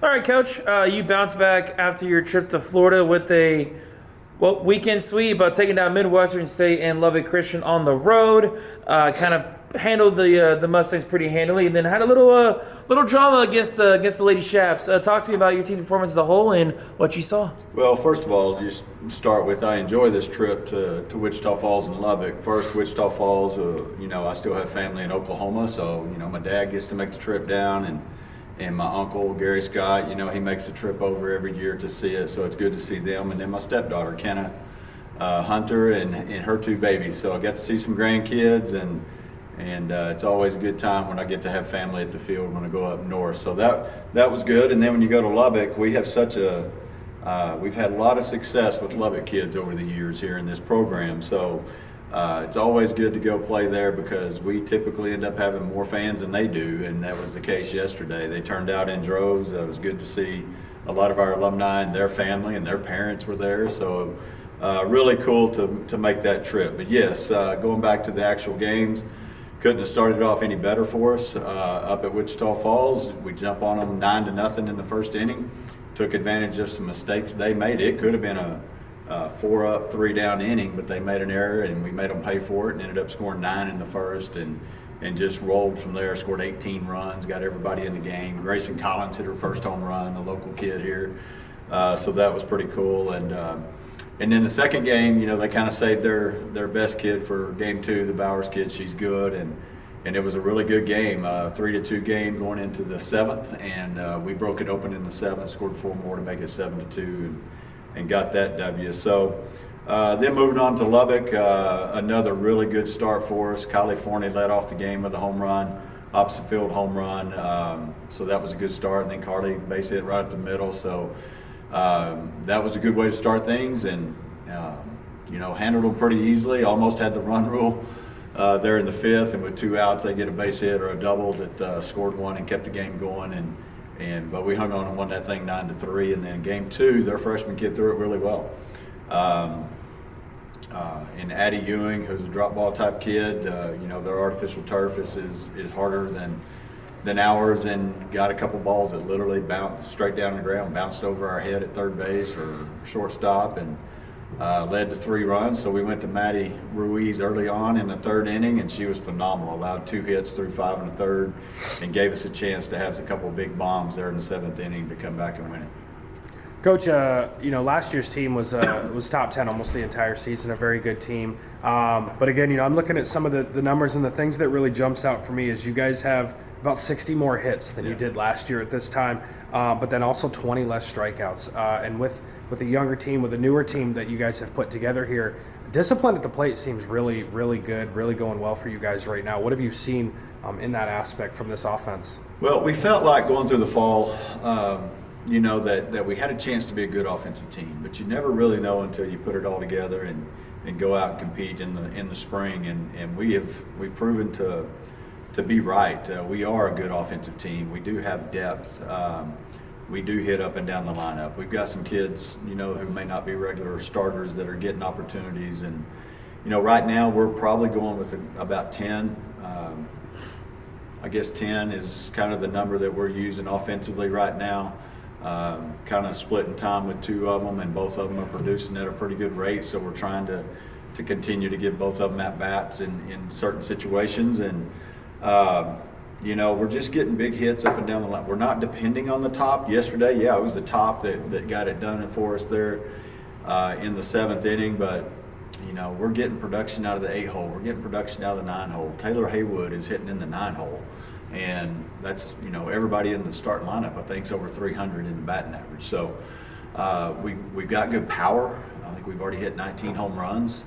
All right, Coach. You bounced back after your trip to Florida with a weekend sweep, taking down Midwestern State and Lubbock Christian on the road. Kind of handled the Mustangs pretty handily, and then had a little drama against the Lady Shaps. Talk to me about your team's performance as a whole and what you saw. Well, first of all, just start with I enjoy this trip to Wichita Falls and Lubbock. First, Wichita Falls, I still have family in Oklahoma, so my dad gets to make the trip down, and my uncle Gary Scott, he makes the trip over every year to see it, so it's good to see them. And then my stepdaughter Kenna Hunter and her two babies, so I got to see some grandkids, and it's always a good time when I get to have family at the field when I go up north. So that was good. And then when you go to Lubbock, we have we've had a lot of success with Lubbock kids over the years here in this program. So it's always good to go play there because we typically end up having more fans than they do, and that was the case yesterday. They turned out in droves. It was good to see a lot of our alumni and their family and their parents were there. So really cool to make that trip. But yes, going back to the actual games, couldn't have started off any better for us up at Wichita Falls. We jump on them 9-0 in the first inning. Took advantage of some mistakes they made. It could have been a 4-up, 3-down inning, but they made an error and we made them pay for it and ended up scoring 9 in the first and just rolled from there, scored 18 runs, got everybody in the game. Grayson Collins hit her first home run, the local kid here. So that was pretty cool. And then the second game, they kind of saved their best kid for game 2, the Bowers kid. She's good, and it was a really good game, 3-2 game going into the 7th, and we broke it open in the 7th, scored 4 more to make it 7-2, and got that W. So then moving on to Lubbock, another really good start for us. Kylie Forney led off the game with a home run, opposite field home run, so that was a good start. And then Carly base hit right up the middle, so that was a good way to start things, and handled them pretty easily. Almost had the run rule there in the 5th, and with 2 outs, they get a base hit or a double that scored 1 and kept the game going. But we hung on and won that thing 9-3. And then game 2, their freshman kid threw it really well. And Addie Ewing, who's a drop ball type kid, their artificial turf is harder than ours, and got a couple balls that literally bounced straight down the ground, bounced over our head at third base or shortstop, and led to 3 runs. So we went to Maddie Ruiz early on in the 3rd inning, and she was phenomenal. Allowed 2 hits through 5 1/3, and gave us a chance to have a couple of big bombs there in the 7th inning to come back and win it. Coach, last year's team was top 10 almost the entire season, a very good team. But again, I'm looking at some of the numbers, and the things that really jumps out for me is you guys have about 60 more hits than you did last year at this time, but then also 20 less strikeouts. And with a younger team, with a newer team that you guys have put together here, discipline at the plate seems really, really good, really going well for you guys right now. What have you seen in that aspect from this offense? Well, we felt like going through the fall, that we had a chance to be a good offensive team, but you never really know until you put it all together and go out and compete in the spring. And we've proven to be right. We are a good offensive team. We do have depth. We do hit up and down the lineup. We've got some kids, who may not be regular starters that are getting opportunities. And, right now we're probably going with about 10. I guess 10 is kind of the number that we're using offensively right now. Kind of splitting time with 2 of them, and both of them are producing at a pretty good rate. So we're trying to continue to give both of them at bats in certain situations. And we're just getting big hits up and down the line. We're not depending on the top. Yesterday, it was the top that got it done for us there in the 7th inning. But, we're getting production out of the 8-hole. We're getting production out of the 9-hole. Taylor Haywood is hitting in the 9-hole. And that's, everybody in the starting lineup, I think, is over 300 in the batting average. So we've got good power. I think we've already hit 19 home runs.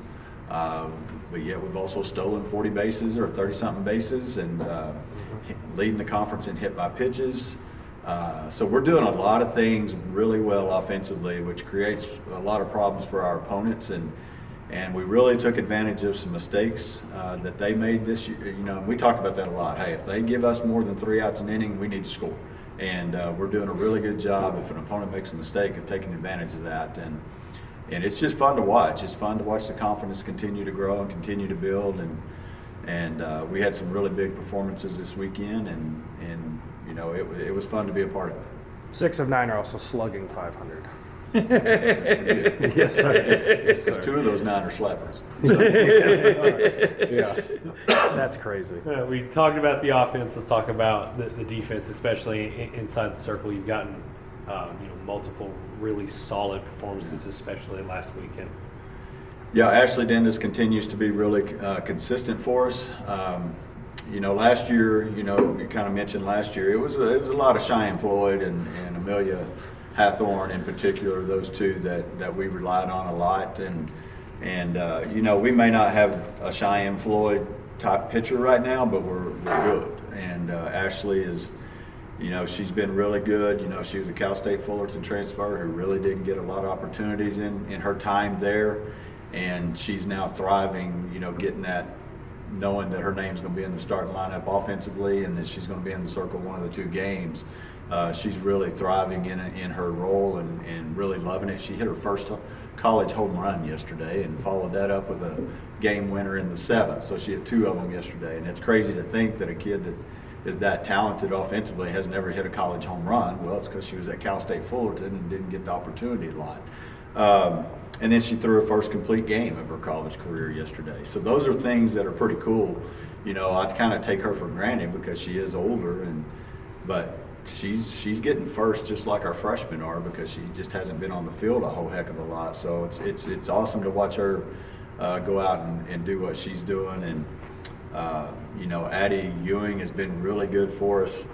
But yet we've also stolen 40 bases or 30-something bases, and leading the conference in hit by pitches. So we're doing a lot of things really well offensively, which creates a lot of problems for our opponents. And we really took advantage of some mistakes that they made this year. We talk about that a lot. Hey, if they give us more than 3 outs an inning, we need to score. And we're doing a really good job if an opponent makes a mistake of taking advantage of that. And it's just fun to watch. It's fun to watch the confidence continue to grow and continue to build. And we had some really big performances this weekend, and it was fun to be a part of it. 6 of 9 are also slugging 500. Yes, sir. Yes, sir. 2 of those 9 are slappers. Yeah, that's crazy. We talked about the offense. Let's talk about the defense, especially inside the circle. You've gotten multiple really solid performances, especially last weekend. Yeah, Ashley Dennis continues to be really consistent for us. Last year, you kind of mentioned last year, it was a lot of Cheyenne Floyd and Amelia Hathorn in particular, those 2 that we relied on a lot. And we may not have a Cheyenne Floyd type pitcher right now, but we're good. And Ashley is, she's been really good. She was a Cal State Fullerton transfer who really didn't get a lot of opportunities in her time there. And she's now thriving, getting that, knowing that her name's going to be in the starting lineup offensively and that she's going to be in the circle one of the 2 games. She's really thriving in her role and really loving it. She hit her first college home run yesterday and followed that up with a game winner in the 7th. So she hit 2 of them yesterday. And it's crazy to think that a kid that is that talented offensively has never hit a college home run. Well, it's because she was at Cal State Fullerton and didn't get the opportunity a lot. And then she threw her first complete game of her college career yesterday. So those are things that are pretty cool. I kind of take her for granted because she is older, but she's getting first just like our freshmen are because she just hasn't been on the field a whole heck of a lot. So it's awesome to watch her go out and do what she's doing. And Addie Ewing has been really good for us.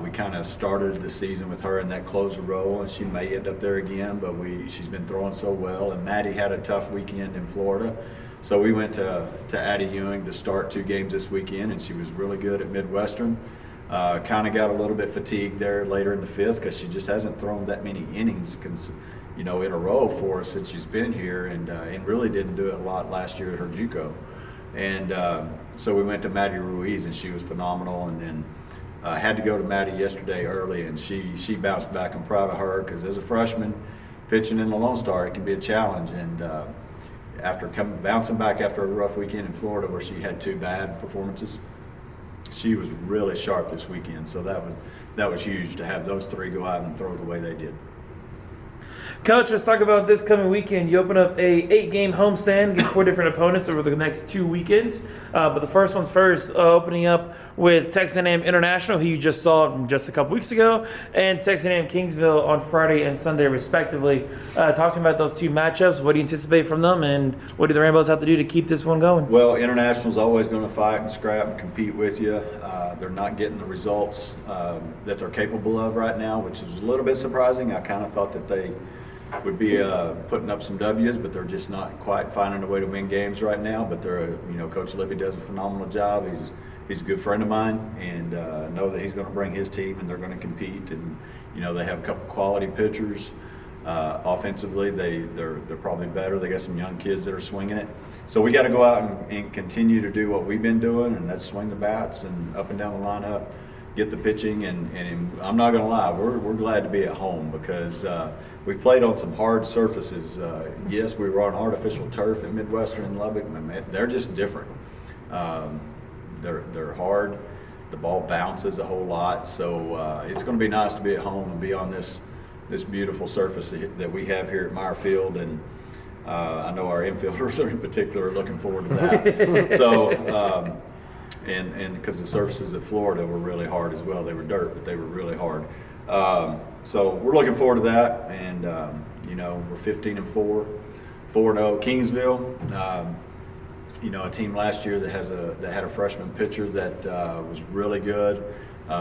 We kind of started the season with her in that closer role, and she may end up there again, but she's been throwing so well. And Maddie had a tough weekend in Florida, so we went to Addie Ewing to start 2 games this weekend, and she was really good at Midwestern. Kind of got a little bit fatigued there later in the 5th because she just hasn't thrown that many innings, in a row for us since she's been here, and really didn't do it a lot last year at her JUCO. And so we went to Maddie Ruiz, and she was phenomenal, and then had to go to Maddie yesterday early, and she bounced back. I'm proud of her because as a freshman, pitching in the Lone Star, it can be a challenge. And after bouncing back after a rough weekend in Florida where she had 2 bad performances, she was really sharp this weekend. So that was huge to have those 3 go out and throw the way they did. Coach, let's talk about this coming weekend. You open up a 8-game homestand against 4 different opponents over the next 2 weekends. But the first one's first, opening up with Texas A&M International, who you just saw just a couple weeks ago, and Texas A&M-Kingsville on Friday and Sunday, respectively. Talk to me about those 2 matchups. What do you anticipate from them, and what do the Rambelles have to do to keep this one going? Well, International's always going to fight and scrap and compete with you. They're not getting the results that they're capable of right now, which is a little bit surprising. I kind of thought that they would be putting up some W's, but they're just not quite finding a way to win games right now. But they're, Coach Libby does a phenomenal job. He's a good friend of mine, and know that he's going to bring his team, and they're going to compete. And they have a couple quality pitchers. Offensively, they're probably better. They got some young kids that are swinging it. So we got to go out and continue to do what we've been doing, and that's swing the bats and up and down the lineup, get the pitching, and I'm not going to lie, we're glad to be at home because we played on some hard surfaces. Yes, we were on artificial turf at Midwestern and Lubbock, but they're just different. They're hard. The ball bounces a whole lot, so it's going to be nice to be at home and be on this beautiful surface that we have here at Meyer Field, and I know our infielders are in particular looking forward to that. So. And because the surfaces at Florida were really hard as well. They were dirt, but they were really hard. So we're looking forward to that. And, we're 15-4, 4-0. Kingsville, a team last year that had a freshman pitcher that was really good.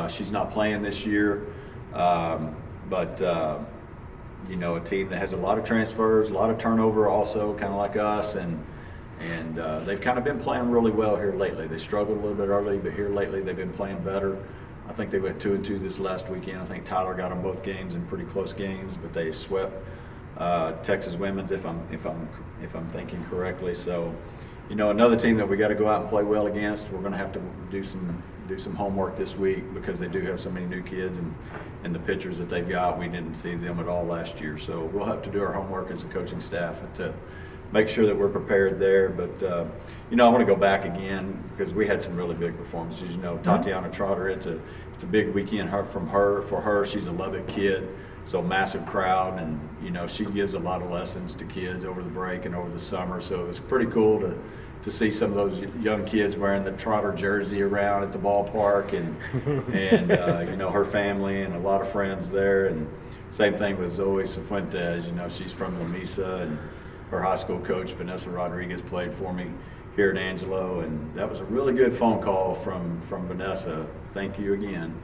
She's not playing this year. But a team that has a lot of transfers, a lot of turnover also, kind of like us. And they've kind of been playing really well here lately. They struggled a little bit early, but here lately they've been playing better. I think they went 2-2 this last weekend. I think Tyler got them both games in pretty close games, but they swept Texas Women's, if I'm thinking correctly. So, another team that we got to go out and play well against. We're going to have to do some homework this week because they do have so many new kids and the pitchers that they've got. We didn't see them at all last year, so we'll have to do our homework as a coaching staff to make sure that we're prepared there. But, I want to go back again because we had some really big performances. Tatiana Trotter, it's it's a big weekend for her. She's a Lubbock kid, so massive crowd, and she gives a lot of lessons to kids over the break and over the summer. So it was pretty cool to see some of those young kids wearing the Trotter jersey around at the ballpark, and her family and a lot of friends there. And same thing with Zoe Cifuentes. She's from La Mesa, and her high school coach Vanessa Rodriguez played for me here at Angelo, and that was a really good phone call from Vanessa. Thank you again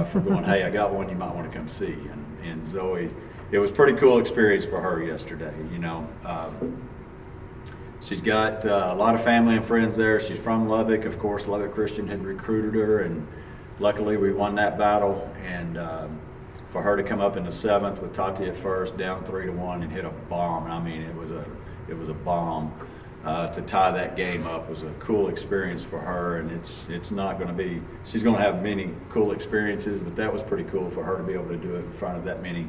for going, hey, I got one you might want to come see. And Zoe, it was a pretty cool experience for her yesterday. She's got a lot of family and friends there. She's from Lubbock. Of course, Lubbock Christian had recruited her, and luckily we won that battle. And for her to come up in the 7th with Tati at first, down 3-1, and hit a bomb. I mean, it was a bomb. To tie that game up was a cool experience for her, and it's not going to be. She's going to have many cool experiences, but that was pretty cool for her to be able to do it in front of that many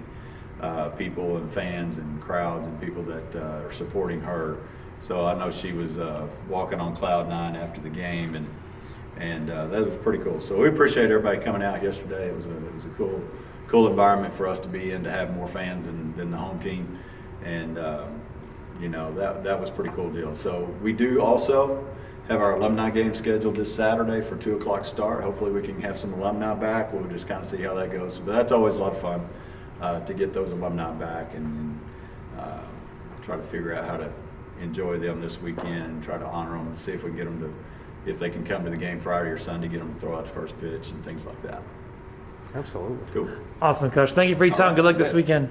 people and fans and crowds and people that are supporting her. So I know she was walking on cloud 9 after the game, and that was pretty cool. So we appreciate everybody coming out yesterday. It was a cool environment for us to be in, to have more fans than the home team, and that was a pretty cool deal. So we do also have our alumni game scheduled this Saturday for 2 o'clock start. Hopefully we can have some alumni back. We'll just kind of see how that goes. But that's always a lot of fun to get those alumni back and try to figure out how to enjoy them this weekend and try to honor them and see if we can get them to, if they can come to the game Friday or Sunday, get them to throw out the first pitch and things like that. Absolutely. Cool. Awesome, Coach. Thank you for your time. Good luck this weekend.